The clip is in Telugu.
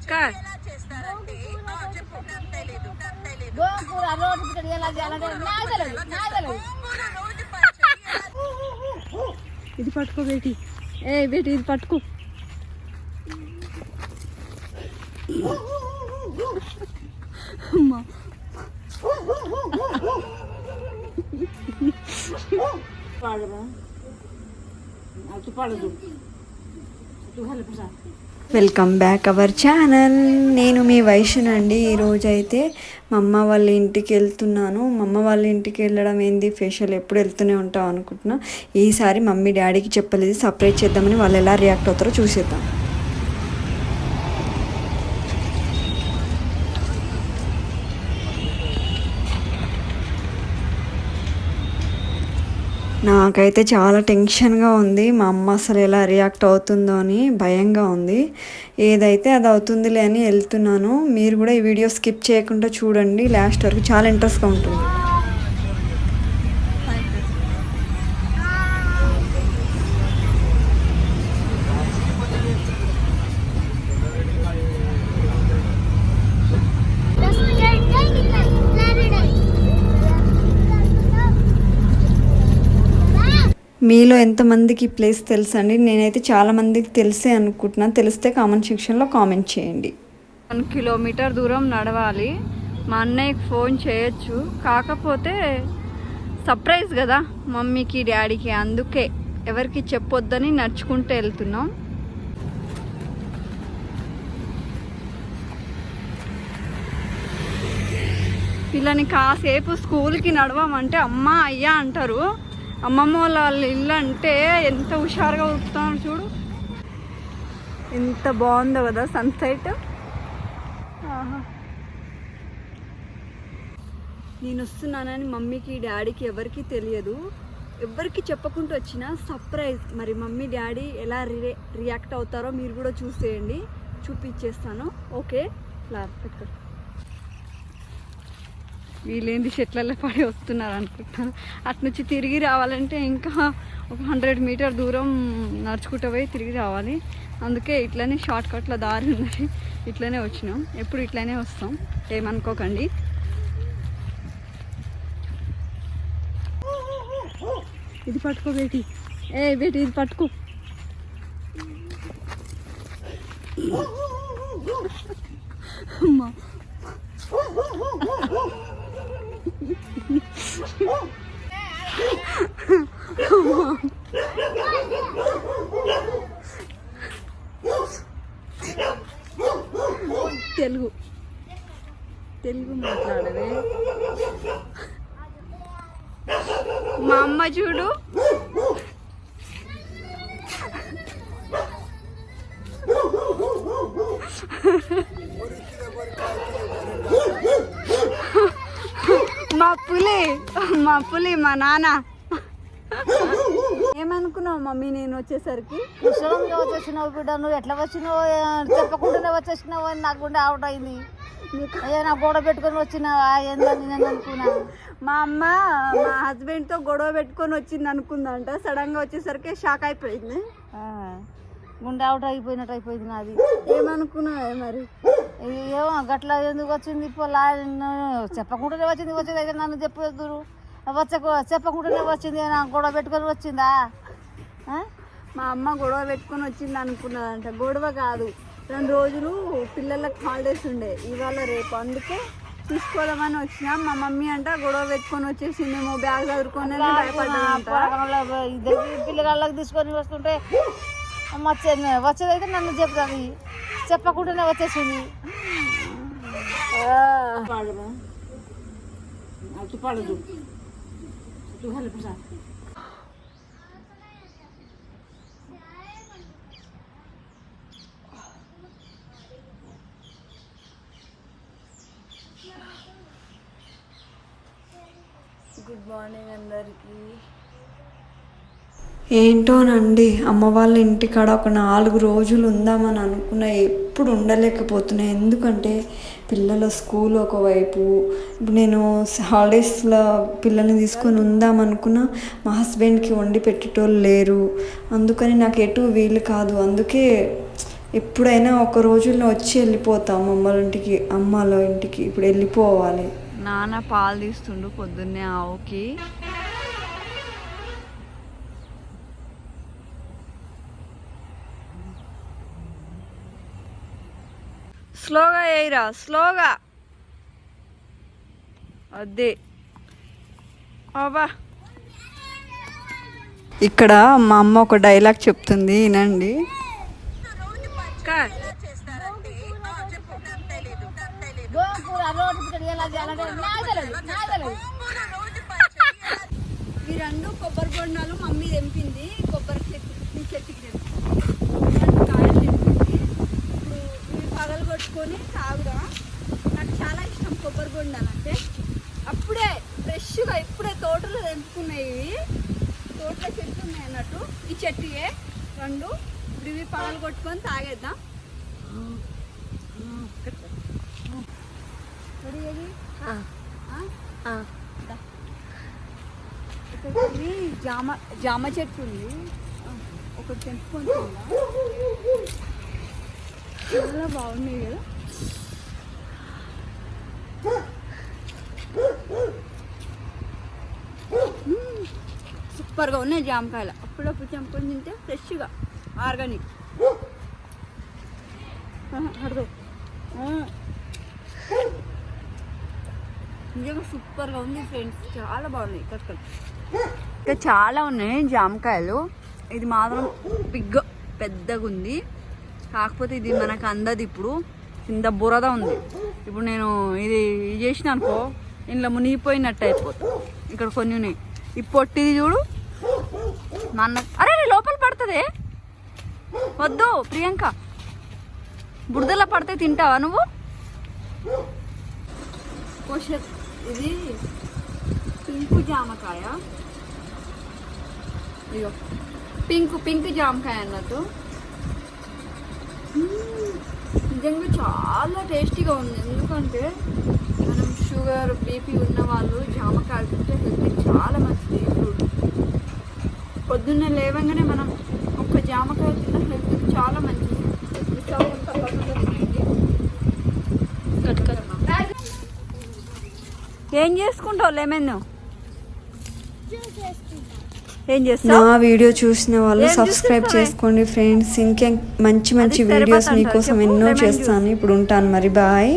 అక్క ఇది పట్టుకో బేటి. బేటి ఇది పట్టుకో. అమ్మా వెల్కమ్ బ్యాక్ అవర్ ఛానల్. నేను మీ వైష్ణండి. ఈరోజైతే మా అమ్మ వాళ్ళ ఇంటికి వెళ్తున్నాను. మా అమ్మ వాళ్ళ ఇంటికి వెళ్ళడం ఏంది ఫేషియల్ ఎప్పుడు వెళ్తూనే ఉంటాం అనుకుంటున్నా. ఈసారి మమ్మీ డాడీకి చెప్పలేదు, సపరేట్ చేద్దామని. వాళ్ళు ఎలా రియాక్ట్ అవుతారో చూసేద్దాం. నాకైతే చాలా టెన్షన్గా ఉంది. మా అమ్మ అసలు ఎలా రియాక్ట్ అవుతుందో అని భయంగా ఉంది. ఏదైతే అది అవుతుందిలే అని వెళ్తున్నాను. మీరు కూడా ఈ వీడియో స్కిప్ చేయకుండా చూడండి లాస్ట్ వరకు, చాలా ఇంట్రెస్ట్గా ఉంటుంది. మీలో ఎంతమందికి ఈ ప్లేస్ తెలుసండి? నేనైతే చాలామందికి తెలిసే అనుకుంటున్నాను. తెలిస్తే కామెంట్ సెక్షన్లో కామెంట్ చేయండి. 1 కిలోమీటర్ దూరం నడవాలి. మా అన్నయ్యకి ఫోన్ చేయొచ్చు, కాకపోతే సర్ప్రైజ్ కదా మమ్మీకి డాడీకి, అందుకే ఎవరికి చెప్పొద్దని నడుచుకుంటూ వెళ్తున్నాం. వీళ్ళని కాసేపు స్కూల్కి నడవమంటే అమ్మ అయ్యా అంటారు. అమ్మమ్మ వాళ్ళ ఇల్లు అంటే ఎంత హుషారుగా ఉరుకుతున్నారు చూడు, ఎంత బాగుందో కదా సన్సెట్. నేను వస్తున్నానని మమ్మీకి డాడీకి ఎవరికి తెలియదు. ఎవరికి చెప్పకుండా వచ్చిన సర్ప్రైజ్. మరి మమ్మీ డాడీ ఎలా రియాక్ట్ అవుతారో మీరు కూడా చూసేయండి, చూపించేస్తాను. ఓకే పెట్టు. వీళ్ళేంది చెట్లలో పడి వస్తున్నారు అనుకుంటున్నాను. అటు నుంచి తిరిగి రావాలంటే ఇంకా ఒక 100 మీటర్ దూరం నడుచుకుంటూ పోయి తిరిగి రావాలి. అందుకే ఇట్లనే షార్ట్ కట్లో దారి ఉన్నది, ఇట్లనే వచ్చినాం. ఎప్పుడు ఇట్లనే వస్తాం, ఏమనుకోకండి. ఇది పట్టుకో బేటి. బేటి ఇది పట్టుకో. అమ్మా తెలుగు మాట్లాడవే. మా అమ్మ చూడు, మా పులి మా నాన్న. ఏమనుకున్నావు మమ్మీ నేను వచ్చేసరికి? కుశలంగా వచ్చేసినావు బిడ్డ, నువ్వు ఎట్లా వచ్చినావు? చెప్పకుండానే వచ్చేసినావు అని నాకు గుండె అవుట్ అయింది. నా గొడవ పెట్టుకొని వచ్చినావా ఏందని నేను అనుకున్నా. మా అమ్మ మా హస్బెండ్తో గొడవ పెట్టుకొని వచ్చింది అనుకుందంట. సడన్గా వచ్చేసరికి షాక్ అయిపోయింది, గుండె అవుట్ అయిపోయినట్టు అయిపోయింది నాది. ఏమనుకున్నావే మరి? ఏమో గట్లా ఎందుకు వచ్చింది? చెప్పకుండానే వచ్చేది అయితే నన్ను చెప్పేద్దరు. చెప్పకుండానే వచ్చింది, నాకు గొడవ పెట్టుకొని వచ్చిందా? మా అమ్మ గొడవ పెట్టుకొని వచ్చింది అనుకున్నదంట. గొడవ కాదు, 2 రోజులు పిల్లలకు హాలిడేస్ ఉండే, ఇవాళ రేపు, అందుకే తీసుకోదామని వచ్చినా. మా మమ్మీ అంట గొడవ పెట్టుకొని వచ్చేసిందేమో, బ్యాగ్ చదువుకొని భయపడ్డా. ఇద్దరు పిల్లగాళ్ళకి తీసుకొని వస్తుంటే వచ్చేదైతే నన్ను చెప్తుంది, చెప్పకుండానే వచ్చేసింది. గుడ్ మార్నింగ్ అందరికీ. ఏంటోనండి, అమ్మ వాళ్ళ ఇంటికాడ ఒక 4 రోజులు ఉందామని అనుకున్నా, ఎప్పుడు ఉండలేకపోతున్నాయి. ఎందుకంటే పిల్లల స్కూల్ ఒకవైపు, ఇప్పుడు నేను హాలిడేస్లో పిల్లల్ని తీసుకొని ఉందామనుకున్నా, మా హస్బెండ్కి వండి పెట్టేటోళ్ళు లేరు. అందుకని నాకు ఎటు వీలు కాదు. అందుకే ఎప్పుడైనా ఒక రోజుల్లో వచ్చి వెళ్ళిపోతాం అమ్మల ఇంటికి ఇప్పుడు వెళ్ళిపోవాలి. నాన్న పాలు తీస్తుండు పొద్దున్నే ఆవుకి. స్లోగా వేయరా, స్లోగా. అదే అబ్బా. ఇక్కడ మా అమ్మ ఒక డైలాగ్ చెప్తుంది, వినండి. ఈ రెండు కొబ్బరి బొండాలు మమ్మీ తెంపింది, కొబ్బరి చెట్టుకి కాయలు తెంపింది. ఇప్పుడు ఇవి పగలు కొట్టుకొని తాగుదా. నాకు చాలా ఇష్టం కొబ్బరి బొండాలు అంటే. అప్పుడే ఫ్రెష్గా ఇప్పుడే తోటలో తెంపుకున్నాయి. ఇవి తోటలో చెట్లు ఉన్నాయి అన్నట్టు. ఈ చెట్టుయే రెండు. ఇప్పుడు ఇవి పగలు కొట్టుకొని తాగేద్దాం. ఇక్కడ జామ చెట్టు ఉంది, ఒకటి తెంపుకొని చాలా బాగున్నాయి కదా. సూపర్గా ఉన్నాయి జామకాయలు. అప్పుడప్పుడు తెంపుకొని తింటే ఫ్రెష్గా ఆర్గానిక్. అర్థం నిజంగా సూపర్గా ఉంది ఫ్రెండ్స్, చాలా బాగున్నాయి కక్కలు. ఇంకా చాలా ఉన్నాయి జామకాయలు. ఇది మాత్రం పెద్దగా ఉంది. కాకపోతే ఇది మనకు అందదు. ఇప్పుడు కింద బురద ఉంది. ఇప్పుడు నేను ఇది చేసిన అనుకో ఇంట్లో మునిగిపోయినట్టు అయిపోతుంది. ఇక్కడ కొన్ని ఉన్నాయి. ఈ పొట్టిది చూడు మా అన్న. అరే లోపల పడుతుంది, వద్దు ప్రియాంక. బురదలో పడితే తింటావా నువ్వు? ఇది పింకు జామకాయ. అయ్యో పింక్ జామకాయ అన్నట్టు. నిజంగా చాలా టేస్టీగా ఉంది. ఎందుకంటే మనం షుగర్ బీపీ ఉన్న వాళ్ళు జామకాయలు తింటే హెల్త్ చాలా మంచిది. ఫ్రూట్ పొద్దున్నే లేవగానే మనం ఒక్క జామకాయ తిన్న హెల్త్కి చాలా మంచిది. ఏం చేసుకుంటావు లెమన్? ఏం చేస్తావు? నా వీడియో చూసిన వాళ్ళు సబ్స్క్రైబ్ చేసుకోండి ఫ్రెండ్స్. ఇంకేం మంచి వీడియోస్ మీకోసం ఎన్నో చేస్తాను. ఇప్పుడు ఉంటాను మరి, బాయ్.